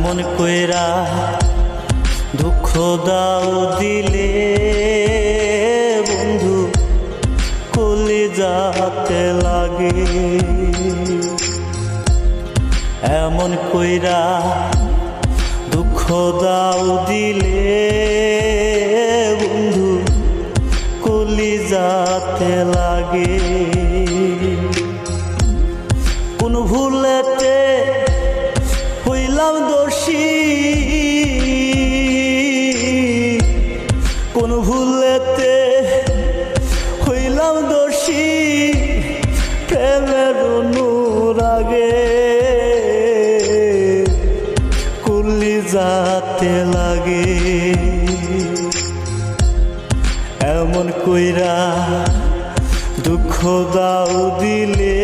এমন কইরা দুঃখ দাও দিলে বন্ধু কলিজাতে লাগে। এমন কইরা দুঃখ দাও দিলে বন্ধু কলিজাতে লাগে। কোন ভুলেতে হইলাম দোষী, কোন ভুলেতে হইলাম দোষী, প্রেমের অনুরাগে কলিজাতে লাগে। এমন কইরা দুঃখ দাও দিলে